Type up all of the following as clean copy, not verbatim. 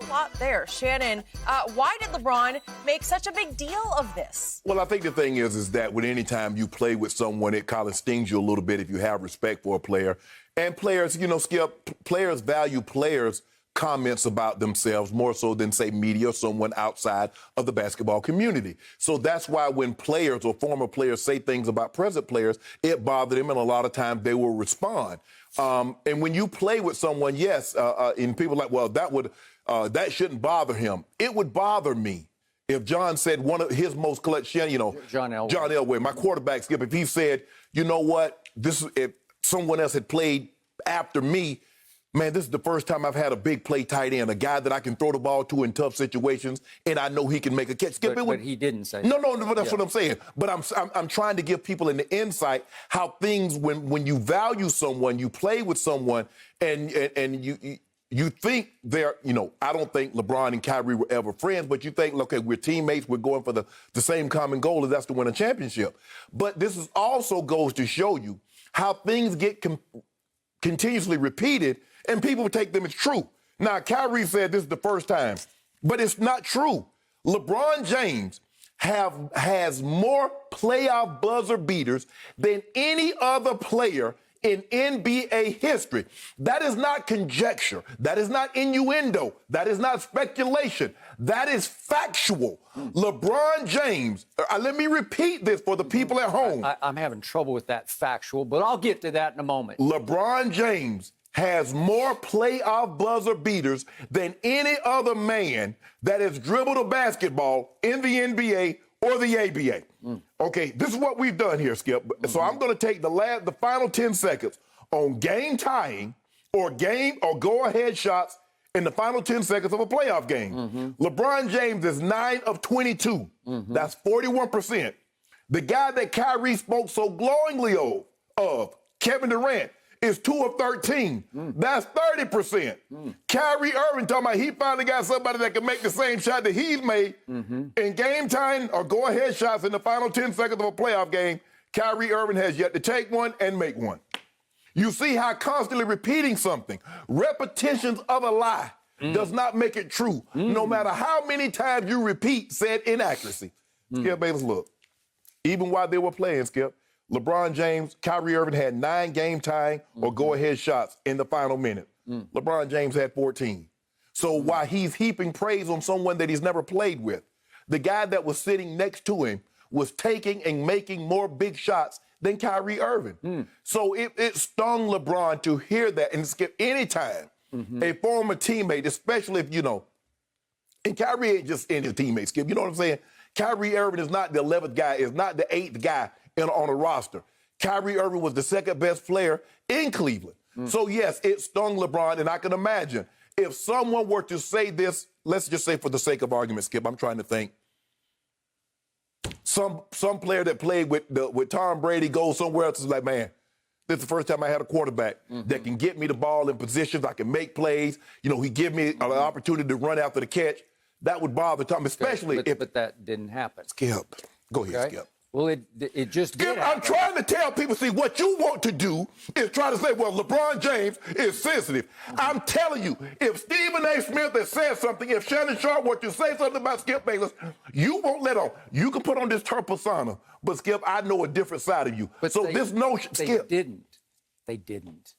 a lot there. Shannon, why did LeBron make such a big deal of this? Well, I think the thing is that when any time you play with someone, it kind of stings you a little bit if you have respect for a player. And players, Skip, players value players' comments about themselves more so than, say, media or someone outside of the basketball community. So that's why when players or former players say things about present players, it bothers them, and a lot of times they will respond. And when you play with someone, yes, and people are like, well, that shouldn't bother him. It would bother me if John said one of his most clutch, John Elway, my quarterback, Skip, if he said, you know what, if someone else had played after me, man, this is the first time I've had a big play tight end, a guy that I can throw the ball to in tough situations, and I know he can make a catch. Skip, but he didn't say no, but that's what I'm saying. But I'm trying to give people an insight how things, when you value someone, you play with someone, and you think they're, I don't think LeBron and Kyrie were ever friends, but you think, okay, we're teammates, we're going for the same common goal, and that's to win a championship. But this also goes to show you how things get continuously repeated, and people take them as true. Now, Kyrie said this is the first time, but it's not true. LeBron James has more playoff buzzer beaters than any other player in NBA history. That is not conjecture. That is not innuendo. That is not speculation. That is factual. LeBron James, let me repeat this for the people at home. I'm having trouble with that factual, but I'll get to that in a moment. LeBron James has more playoff buzzer beaters than any other man that has dribbled a basketball in the NBA or the ABA. Okay, this is what we've done here, Skip. So I'm going to take the final 10 seconds on game tying or go-ahead shots in the final 10 seconds of a playoff game. LeBron James is 9 of 22. That's 41%. The guy that Kyrie spoke so glowingly of, Kevin Durant, is 2 of 13. That's 30%. Kyrie Irving talking about he finally got somebody that can make the same shot that he's made in game time or go-ahead shots in the final 10 seconds of a playoff game. Kyrie Irving has yet to take one and make one. You see how constantly repeating something, repetitions of a lie, does not make it true. No matter how many times you repeat said inaccuracy. Skip Bayless, look, even while they were playing, Skip, LeBron James, Kyrie Irving had 9 game-tying or go-ahead shots in the final minute. LeBron James had 14. So while he's heaping praise on someone that he's never played with, the guy that was sitting next to him was taking and making more big shots than Kyrie Irving. So it stung LeBron to hear that. And Skip, anytime a former teammate, especially if, and Kyrie ain't just any teammate, Skip, you know what I'm saying? Kyrie Irving is not the 11th guy, is not the 8th guy on a roster. Kyrie Irving was the second best player in Cleveland. So, yes, it stung LeBron, and I can imagine if someone were to say this, let's just say for the sake of argument, Skip, I'm trying to think, some player that played with Tom Brady goes somewhere else is like, man, this is the first time I had a quarterback that can get me the ball in positions, I can make plays, he give me an opportunity to run after the catch. That would bother Tom, especially if... But that didn't happen. Skip, go ahead, Skip. Well, it just did. I'm trying to tell people, see, what you want to do is try to say, well, LeBron James is sensitive. I'm telling you, if Stephen A. Smith has said something, if Shannon Sharpe were to say something about Skip Bayless, you won't let on. You can put on this turf persona, but Skip, I know a different side of you. But so this notion, Skip. They didn't.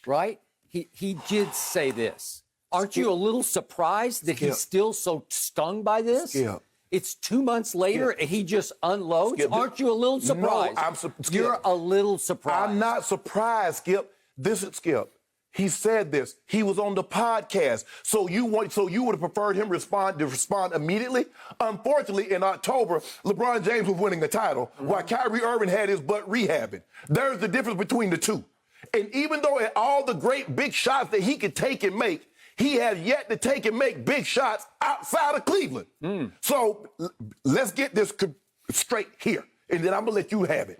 Right? He did say this. Aren't you a little surprised that he's still so stung by this? Skip. It's 2 months later and he just unloads? Skip, aren't you a little surprised? No, You're a little surprised. I'm not surprised, Skip. This is Skip. He said this. He was on the podcast. So you would have preferred him to respond immediately? Unfortunately, in October, LeBron James was winning the title while Kyrie Irving had his butt rehabbing. There's the difference between the two. And even though at all the great big shots that he could take and make, he has yet to take and make big shots outside of Cleveland. So let's get this straight here, and then I'm going to let you have it.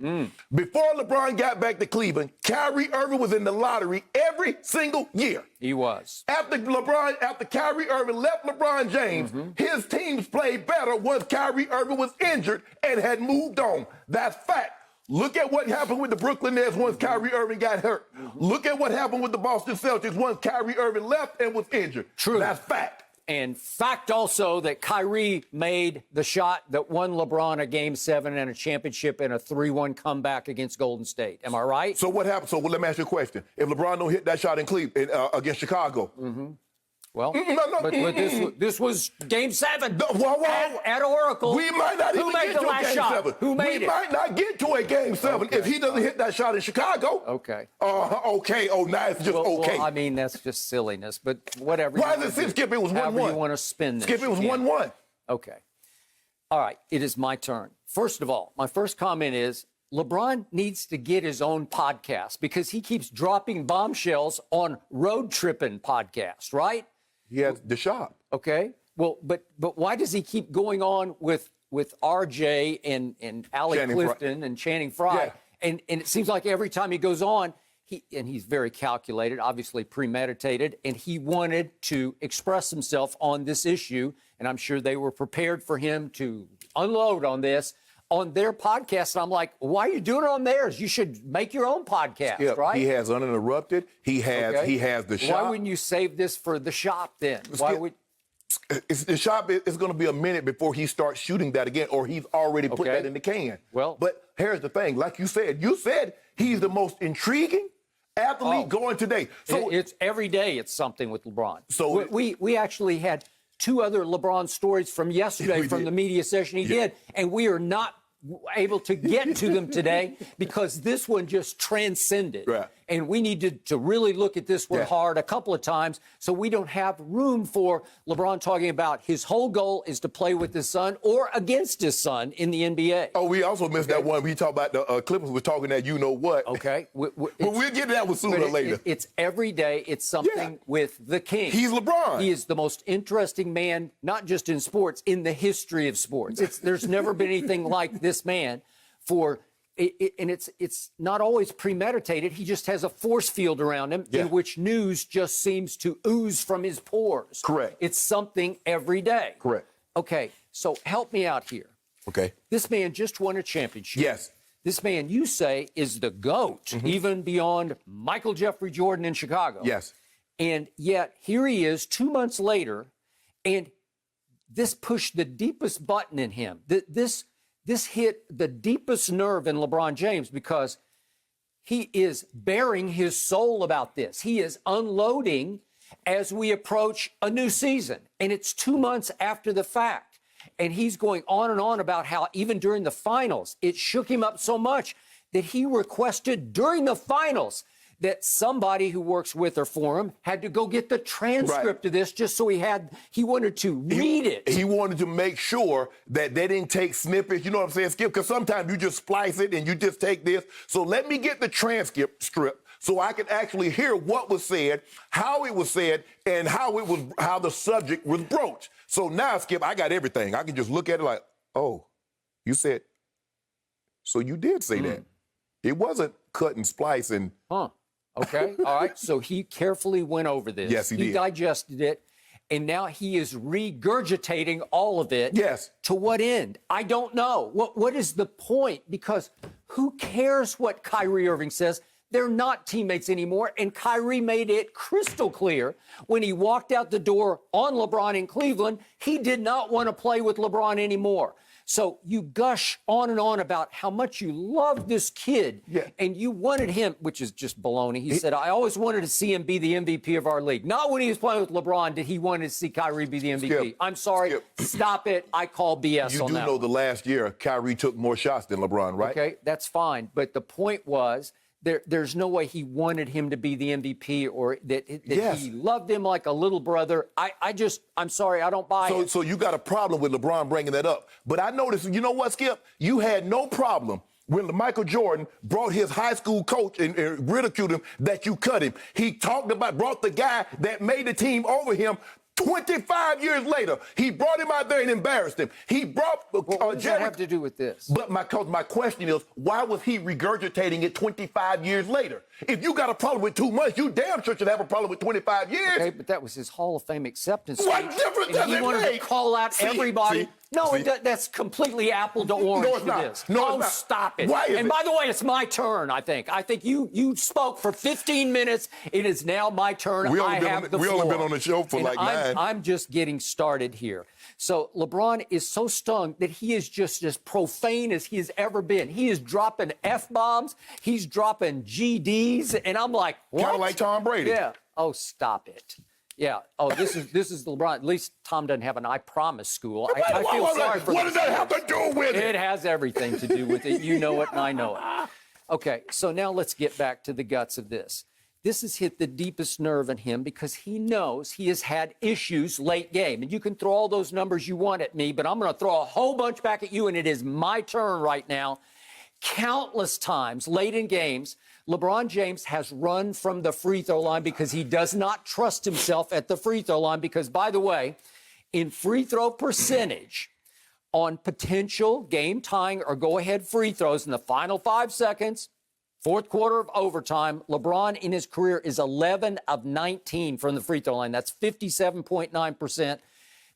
Before LeBron got back to Cleveland, Kyrie Irving was in the lottery every single year. He was. After Kyrie Irving left LeBron James, his teams played better once Kyrie Irving was injured and had moved on. That's fact. Look at what happened with the Brooklyn Nets once Kyrie Irving got hurt. Look at what happened with the Boston Celtics once Kyrie Irving left and was injured. True. That's fact. And fact also that Kyrie made the shot that won LeBron a Game 7 and a championship in a 3-1 comeback against Golden State. Am I right? So what happened? So let me ask you a question. If LeBron don't hit that shot in Cleveland against Chicago, well, but this was Game 7 at Oracle. we might not even get to a Game 7. Who made it? We might not get to a Game 7 if he doesn't hit that shot in Chicago. Okay. Okay. Oh, now it's just okay. Well, I mean, that's just silliness, but whatever. Why is it Skip? It was 1-1. However you want to spin this. Skip, it was 1-1. Okay. All right. It is my turn. First of all, my first comment is LeBron needs to get his own podcast because he keeps dropping bombshells on Road Trippin' podcast, right? He has the shot. Okay. Well, but why does he keep going on with RJ and Allie Clifton and Channing Frye? Yeah. And it seems like every time he goes on, he's very calculated, obviously premeditated, and he wanted to express himself on this issue. And I'm sure they were prepared for him to unload on this on their podcast. And I'm like, why are you doing it on theirs? You should make your own podcast, right? He has Uninterrupted. He has the shop. Why wouldn't you save this for the shop then? The shop is going to be a minute before he starts shooting that again, or he's already put that in the can. Well, but here's the thing. Like you said he's the most intriguing athlete going today. So it's every day it's something with LeBron. So we actually had 2 other LeBron stories from yesterday from the media session he did, and we are not able to get to them today because this one just transcended. Right. And we needed to really look at this one hard a couple of times so we don't have room for LeBron talking about his whole goal is to play with his son or against his son in the NBA. Oh, we also missed that one. We talked about the Clippers was talking that you know what. Okay. But we'll get to that one sooner or later. It's every day. It's something with the king. He's LeBron. He is the most interesting man, not just in sports, in the history of sports. There's never been anything like this man and it's not always premeditated. He just has a force field around him in which news just seems to ooze from his pores. Correct. It's something every day. Correct. Okay, so help me out here. Okay. This man just won a championship. Yes. This man, you say, is the GOAT, even beyond Michael Jeffrey Jordan in Chicago. Yes. And yet, here he is 2 months later, and this pushed the deepest button in him. This hit the deepest nerve in LeBron James because he is bearing his soul about this. He is unloading as we approach a new season. And it's 2 months after the fact. And he's going on and on about how even during the finals, it shook him up so much that he requested during the finals that somebody who works with or for him had to go get the transcript of this just so he wanted to read it. He wanted to make sure that they didn't take snippets, you know what I'm saying, Skip? Because sometimes you just splice it and you just take this. So let me get the transcript so I can actually hear what was said, how it was said, and how the subject was broached. So now, Skip, I got everything. I can just look at it like, oh, you said, so you did say that. It wasn't cut and splice and... Okay. All right. So he carefully went over this. Yes, he did. He digested it. And now he is regurgitating all of it. Yes. To what end? I don't know. What is the point? Because who cares what Kyrie Irving says? They're not teammates anymore. And Kyrie made it crystal clear when he walked out the door on LeBron in Cleveland, he did not want to play with LeBron anymore. So you gush on and on about how much you love this kid and you wanted him, which is just baloney. He said, I always wanted to see him be the MVP of our league. Not when he was playing with LeBron did he want to see Kyrie be the MVP. Skip, I'm sorry. Stop it. I call BS you on that. You do know the last year, Kyrie took more shots than LeBron, right? Okay, that's fine. But the point was, there's no way he wanted him to be the MVP or that he loved him like a little brother. I'm sorry, I don't buy it. So you got a problem with LeBron bringing that up. But I noticed, you know what, Skip? You had no problem when Michael Jordan brought his high school coach and ridiculed him that you cut him. He brought the guy that made the team over him 25 years later. He brought him out there and embarrassed him. He brought... what does that have to do with this? But my question is, why was he regurgitating it 25 years later? If you got a problem with 2 months, you damn sure should have a problem with 25 years. Okay, but that was his Hall of Fame acceptance What speech, difference does it make? He wanted to call out everybody. No, See? that's completely apple to orange No, it's to not. this. No, it's Oh, not. stop it. Why is and it? by the way, it's my turn, I think. I think you spoke for 15 minutes. It is now my turn. We I only have the we floor. only been on the show for And like 9. I'm just getting started here. So LeBron is so stung that he is just as profane as he has ever been. He is dropping F-bombs. He's dropping GDs. And I'm like, what? Kind of like Tom Brady. Yeah. Oh, stop it. Yeah. Oh, this is LeBron. At least Tom doesn't have an I Promise school. I feel sorry for What does that have to do with it? It has everything to do with it. You know it, and I know it. Okay, so now let's get back to the guts of this. This has hit the deepest nerve in him because he knows he has had issues late game. And you can throw all those numbers you want at me, but I'm going to throw a whole bunch back at you, and it is my turn right now. Countless times late in games, LeBron James has run from the free throw line because he does not trust himself at the free throw line. Because, by the way, in free throw percentage, on potential game-tying or go-ahead free throws in the final 5 seconds, fourth quarter of overtime, LeBron in his career is 11 of 19 from the free throw line. That's 57.9%.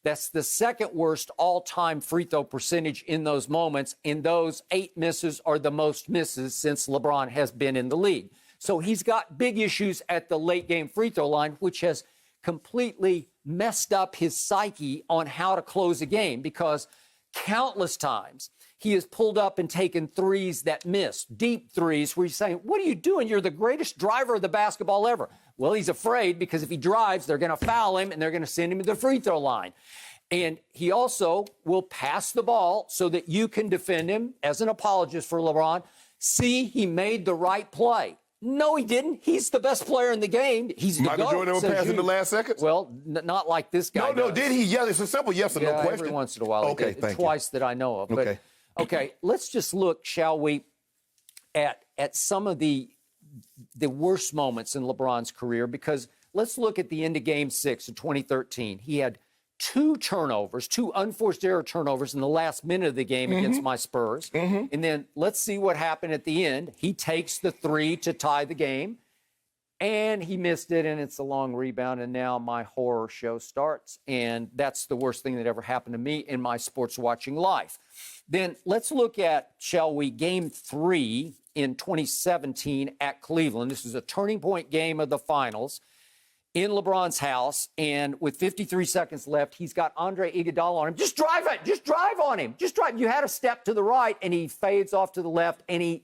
That's the second worst all-time free throw percentage in those moments. And those 8 misses are the most misses since LeBron has been in the league. So he's got big issues at the late-game free throw line, which has completely messed up his psyche on how to close a game because countless times he has pulled up and taken threes that missed, deep threes, where he's saying, what are you doing? You're the greatest driver of the basketball ever. Well, he's afraid because if he drives, they're going to foul him and they're going to send him to the free throw line. And he also will pass the ball so that you can defend him as an apologist for LeBron. See, he made the right play. No, he didn't. He's the best player in the game. He's the Michael GOAT, Jordan will says pass in you. the last seconds? Well, not like this guy No, does. did he? Yeah, it's a simple yes or no question. Every once in a while. Okay, Twice thank you. that I know of. But, Okay. okay, let's just look, shall we, at some of the worst moments in LeBron's career, because let's look at the end of Game 6 of 2013. He had 2 turnovers, 2 unforced error turnovers in the last minute of the game against my Spurs. And then let's see what happened at the end. He takes the 3 to tie the game. And he missed it, and it's a long rebound, and now my horror show starts. And that's the worst thing that ever happened to me in my sports watching life. Then let's look at, shall we, Game 3 in 2017 at Cleveland. This is a turning point game of the finals in LeBron's house. And with 53 seconds left, he's got Andre Iguodala on him. Just drive it. Just drive on him. Just drive. You had a step to the right, and he fades off to the left, and he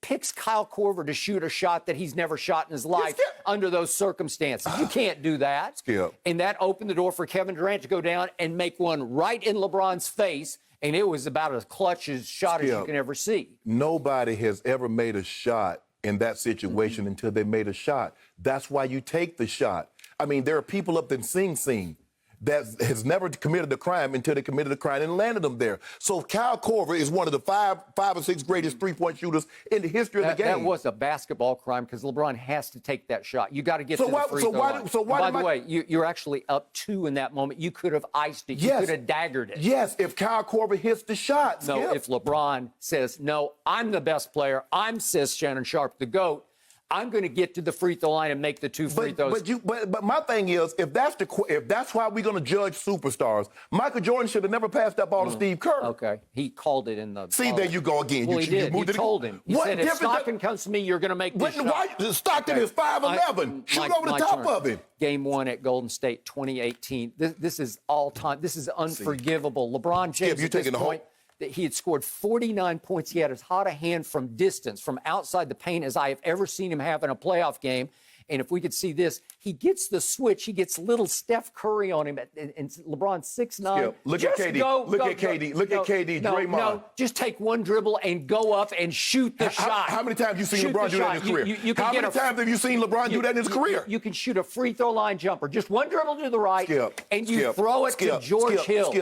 picks Kyle Korver to shoot a shot that he's never shot in his life under those circumstances. You can't do that. Skip. And that opened the door for Kevin Durant to go down and make one right in LeBron's face. And it was about as clutch a shot as you can ever see. Nobody has ever made a shot in that situation until they made a shot. That's why you take the shot. I mean, there are people up in Sing Sing that has never committed a crime until they committed a crime and landed them there. So Kyle Korver is one of the five or six greatest three-point shooters in the history of the game. That was a basketball crime because LeBron has to take that shot. You got to get to the free throw line. By the way, you're actually up 2 in that moment. You could have iced it. You could have daggered it. Yes, if Kyle Korver hits the shot. No, if LeBron says, no, I'm the best player. Says Shannon Sharpe, the GOAT. I'm going to get to the free throw line and make the 2 free throws. But my thing is, if that's why we're going to judge superstars, Michael Jordan should have never passed that ball to Steve Kerr. Okay, he called it in the. See, there you go again. Well, he did. You told him. He said, if Stockton comes to me, you're going to make this shot. Stockton is 5'11". Shoot over the top of him. Game 1 at Golden State, 2018. This is all time. This is unforgivable. LeBron James at this point. That he had scored 49 points. He had as hot a hand from distance, from outside the paint, as I have ever seen him have in a playoff game. And if we could see this, he gets the switch. He gets little Steph Curry on him, and LeBron's 6'9". Look at KD. Look at KD. Look at KD. Draymond. No, just take one dribble and go up and shoot the shot. How many times have you seen LeBron do that in his career? How many times have you seen LeBron do that in his career? You can shoot a free throw line jumper. Just one dribble to the right, and you throw it to George Hill.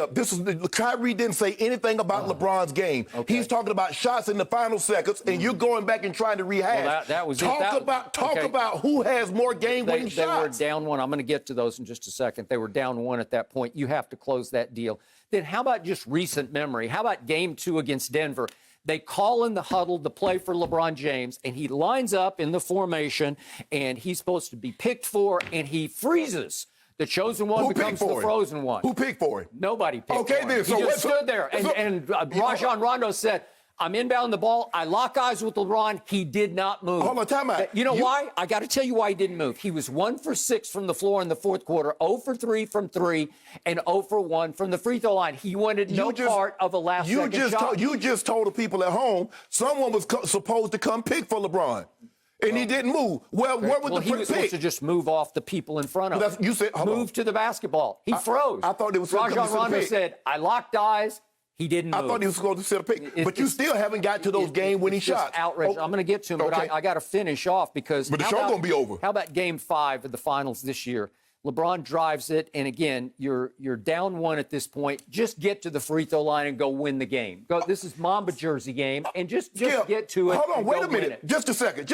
Kyrie didn't say anything about LeBron's game. He's talking about shots in the final seconds, and you're going back and trying to rehash. Well, that was talk about who has more game-winning shots. They were down 1. I'm going to get to those in just a second. They were down 1 at that point. You have to close that deal. Then how about just recent memory? How about Game 2 against Denver? They call in the huddle the play for LeBron James, and he lines up in the formation, and he's supposed to be picked for, and he freezes The chosen one Who picked becomes the for him? frozen one. Who picked for him? Nobody picked Okay, for him. then, so he just what- stood there, and Rajon Rondo said, I'm inbound the ball. I lock eyes with LeBron. He did not move. Hold on, time out. You know why? I got to tell you why he didn't move. He was 1 for 6 from the floor in the fourth quarter, 0 for 3 from 3, and 0 for 1 from the free throw line. He wanted no part of a last-second shot. You just told the people at home someone was supposed to come pick for LeBron, and he didn't move. Well, where was the he was supposed to just move off the people in front of him. You said move to the basketball. He froze. I thought it was Rajon Rondo said, I locked eyes. He didn't move. I thought he was supposed to set a pick, but you still haven't got to those game-winning shots. Outrage. I'm going to get to him, but I got to finish off because. But the show's going to be over. How about Game 5 of the finals this year? LeBron drives it, and again, you're down 1 at this point. Just get to the free throw line and go win the game. Go. This is Mamba jersey game, and just get to it. Hold on, wait a minute. Just a second.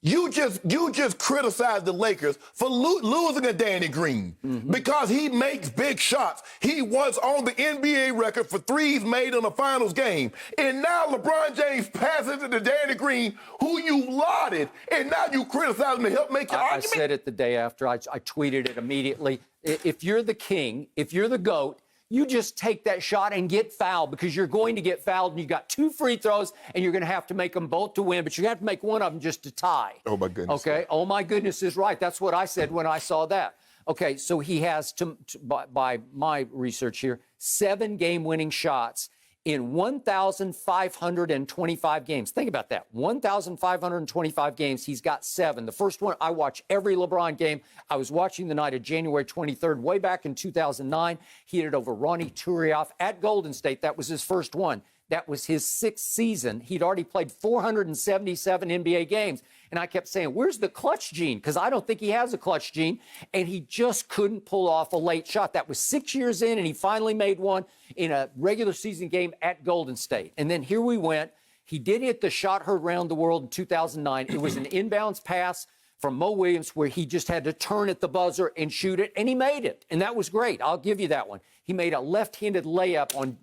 You just criticized the Lakers for losing a Danny Green because he makes big shots. He was on the NBA record for threes made in a finals game. And now LeBron James passes it to Danny Green, who you lauded, and now you criticize him to help make your argument? I said it the day after. I tweeted it immediately. If you're the king, if you're the GOAT, you just take that shot and get fouled because you're going to get fouled and you've got 2 free throws and you're going to have to make them both to win, but you have to make one of them just to tie. Oh, my goodness. Okay? Oh, my goodness is right. That's what I said when I saw that. Okay, so he has, by my research here, 7 game-winning shots in 1,525 games. Think about that. 1,525 games, he's got 7. The first one, I watch every LeBron game. I was watching the night of January 23rd, way back in 2009. He hit it over Ronnie Turioff at Golden State. That was his first one. That was his 6th season. He'd already played 477 NBA games. And I kept saying, where's the clutch gene? Because I don't think he has a clutch gene. And he just couldn't pull off a late shot. That was 6 years in, and he finally made one in a regular season game at Golden State. And then here we went. He did hit the shot heard around the world in 2009. It was an inbounds pass from Mo Williams where he just had to turn at the buzzer and shoot it, and he made it. And that was great. I'll give you that one. He made a left-handed layup on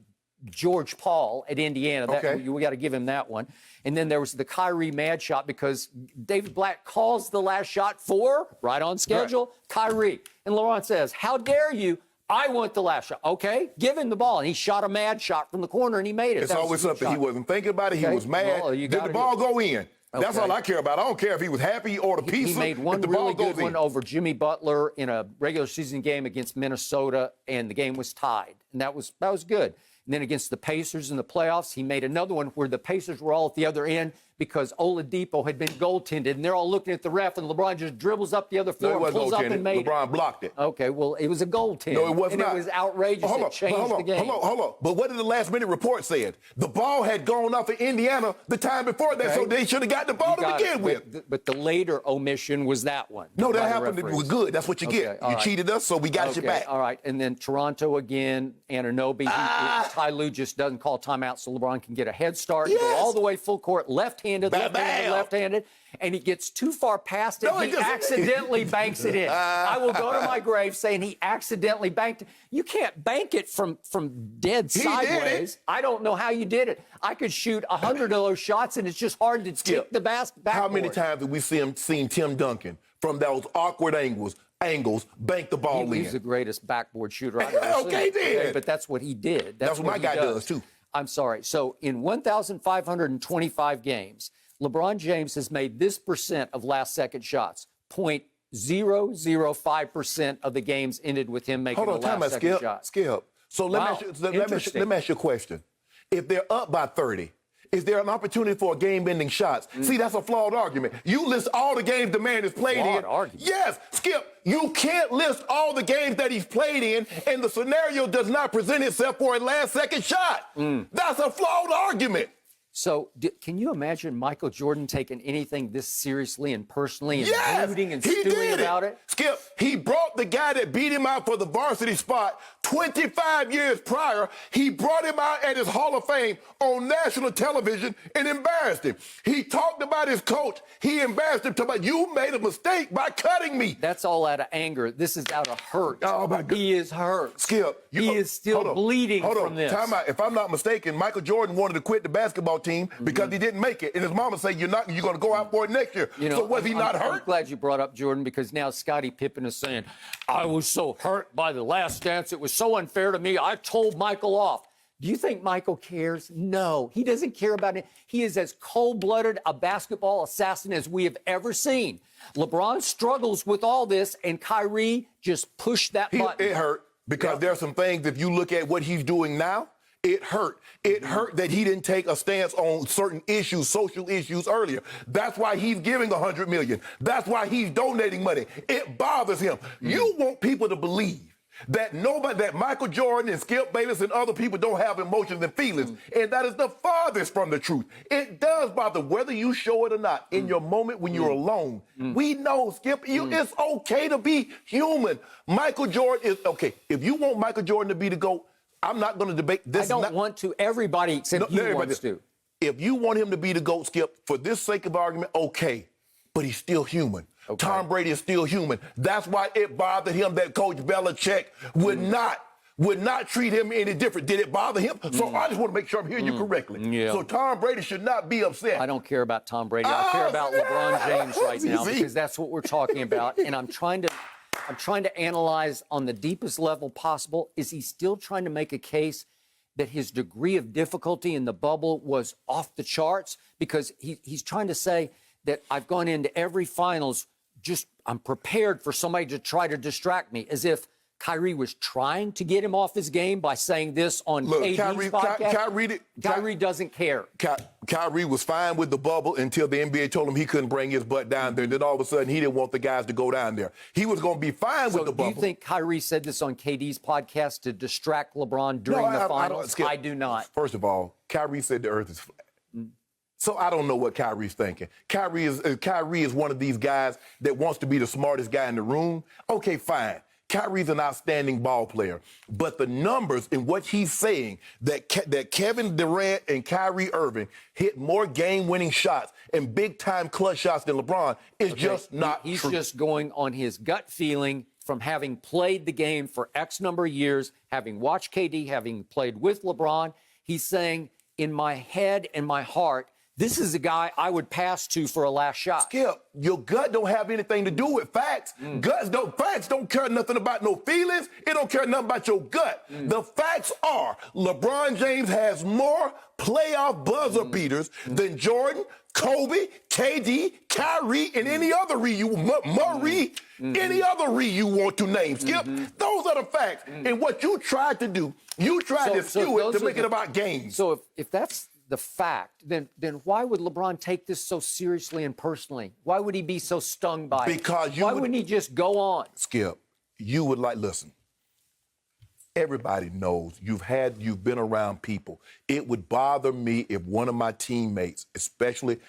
George Paul at Indiana. We got to give him that one. And then there was the Kyrie mad shot because David Blatt calls the last shot for, right on schedule, Kyrie. And LeBron says, how dare you? I want the last shot. Okay, give him the ball. And he shot a mad shot from the corner, and he made it. It's always something. He wasn't thinking about it. He was mad. Well, Did the ball go in? That's all I care about. I don't care if he was happy or the piece. He made one really good one over Jimmy Butler in a regular season game against Minnesota, and the game was tied. And that was good. And then against the Pacers in the playoffs, he made another one where the Pacers were all at the other end because Oladipo had been goaltended, and they're all looking at the ref, and LeBron just dribbles up the other floor and pulls up and made LeBron blocked it. Okay, well, it was a goaltend. No, it was and not. It was outrageous. It changed the game. Hold on. But what did the last-minute report say? The ball had gone off in Indiana the time before that, so they should have got the ball to begin with. But the later omission was that one. No, that happened. It was good. That's what you get. You cheated us, so we got you back. All right, and then Toronto again, Anunoby. Ty Lue just doesn't call timeout, so LeBron can get a head start. Go all the way full court, left-handed, left-handed, and he gets too far past it. He accidentally banks it in. I will go to my grave saying he accidentally banked it. You can't bank it from dead sideways. I don't know how you did it. I could shoot 100 of those shots, and it's just hard to kick the backboard. How many times have we seen Tim Duncan from those awkward angles bank the ball in? He's the greatest backboard shooter I've ever seen. Then. But that's what he did. That's what my guy does, too. I'm sorry. So in 1,525 games, LeBron James has made this percent of last-second shots, 0.005% of the games ended with him making a last-second shot. Skip. So let me ask you a question. If they're up by 30, is there an opportunity for a game-ending shots? See, that's a flawed argument. You list all the games the man has played in. Yes, Skip, you can't list all the games that he's played in, and the scenario does not present itself for a last-second shot. That's a flawed argument. So can you imagine Michael Jordan taking anything this seriously and personally and brooding and stewing about it? Skip, he brought the guy that beat him out for the varsity spot 25 years prior. He brought him out at his Hall of Fame on national television and embarrassed him. He talked about his coach. He embarrassed him, talking about, you made a mistake by cutting me. That's all out of anger. This is out of hurt. Oh, my God. He is hurt. Skip. He is still bleeding from this. Time out. If I'm not mistaken, Michael Jordan wanted to quit the basketball basketball team because he didn't make it. And his mama said, you're going to go out for it next year. So was he not hurt? I'm glad you brought up Jordan, because now Scottie Pippen is saying, I was so hurt by the last dance. It was so unfair to me. I told Michael off. Do you think Michael cares? No, he doesn't care about it. He is as cold-blooded a basketball assassin as we have ever seen. LeBron struggles with all this, and Kyrie just pushed that button. It hurt because there are some things, if you look at what he's doing now, it hurt. It hurt that he didn't take a stance on certain issues, social issues earlier. That's why he's giving $100 million. That's why he's donating money. It bothers him. You want people to believe that Michael Jordan and Skip Bayless and other people don't have emotions and feelings, and that is the farthest from the truth. It does bother, whether you show it or not, in your moment when you're alone. We know, Skip, it's okay to be human. Michael Jordan is okay. If you want Michael Jordan to be the GOAT, I'm not going to debate this. I don't want to. Everybody except you wants to. If you want him to be the GOAT, Skip, for this sake of argument, okay, but he's still human. Okay. Tom Brady is still human. That's why it bothered him that Coach Belichick would not treat him any different. Did it bother him? So I just want to make sure I'm hearing you correctly. Yeah. So Tom Brady should not be upset. I don't care about Tom Brady. I care about LeBron James right now, because that's what we're talking about. And I'm trying to analyze on the deepest level possible. Is he still trying to make a case that his degree of difficulty in the bubble was off the charts? Because he's trying to say that I've gone into every finals, I'm prepared for somebody to try to distract me, as if Kyrie was trying to get him off his game by saying this on KD's podcast. Kyrie doesn't care. Kyrie was fine with the bubble until the NBA told him he couldn't bring his butt down there. Then all of a sudden, he didn't want the guys to go down there. He was going to be fine with the bubble. Do you think Kyrie said this on KD's podcast to distract LeBron during the finals? I do not. First of all, Kyrie said the earth is flat. So I don't know what Kyrie's thinking. Kyrie is one of these guys that wants to be the smartest guy in the room. Okay, fine. Kyrie's an outstanding ball player. But the numbers in what he's saying, that Kevin Durant and Kyrie Irving hit more game-winning shots and big-time clutch shots than LeBron is just not true. He's just going on his gut feeling from having played the game for X number of years, having watched KD, having played with LeBron. He's saying, in my head and my heart, this is a guy I would pass to for a last shot. Skip, your gut don't have anything to do with facts. Facts don't care nothing about no feelings. It don't care nothing about your gut. The facts are LeBron James has more playoff buzzer beaters than Jordan, Kobe, KD, Kyrie, and any other Murray, any other you want to name. Skip, those are the facts. And what you tried to do, you tried to skew it to make it about games. So if that's the fact, then why would LeBron take this so seriously and personally? Why would he be so stung by it? Why wouldn't he just go on? Skip, you would listen, everybody knows you've been around people. It would bother me if one of my teammates, especially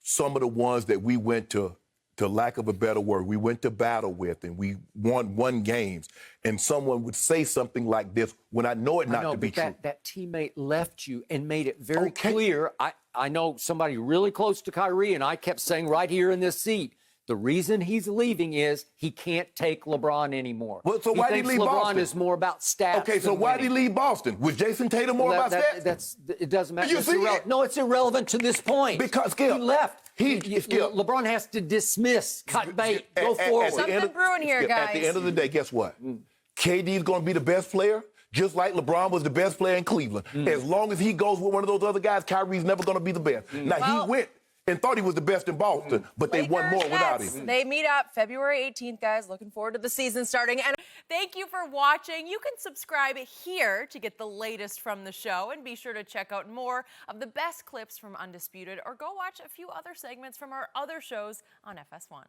some of the ones that we went to lack of a better word, we went to battle with and we won games, and someone would say something like this when I know it not to be true. That teammate left you and made it very clear. I know somebody really close to Kyrie, and I kept saying right here in this seat, the reason he's leaving is he can't take LeBron anymore. Well, so why did he leave Boston? LeBron is more about stats. Okay, so why did he leave Boston? Was Jason Tatum more about stats? It doesn't matter. You see it? No, it's irrelevant to this point. Because Skip, he left. LeBron has to dismiss, cut bait, go forward. Something brewing here, guys. At the end of the day, guess what? KD's going to be the best player, just like LeBron was the best player in Cleveland. As long as he goes with one of those other guys, Kyrie's never going to be the best. Now, he went and thought he was the best in Boston, but they won more without him. They meet up February 18th, guys. Looking forward to the season starting. And thank you for watching. You can subscribe here to get the latest from the show, and be sure to check out more of the best clips from Undisputed, or go watch a few other segments from our other shows on FS1.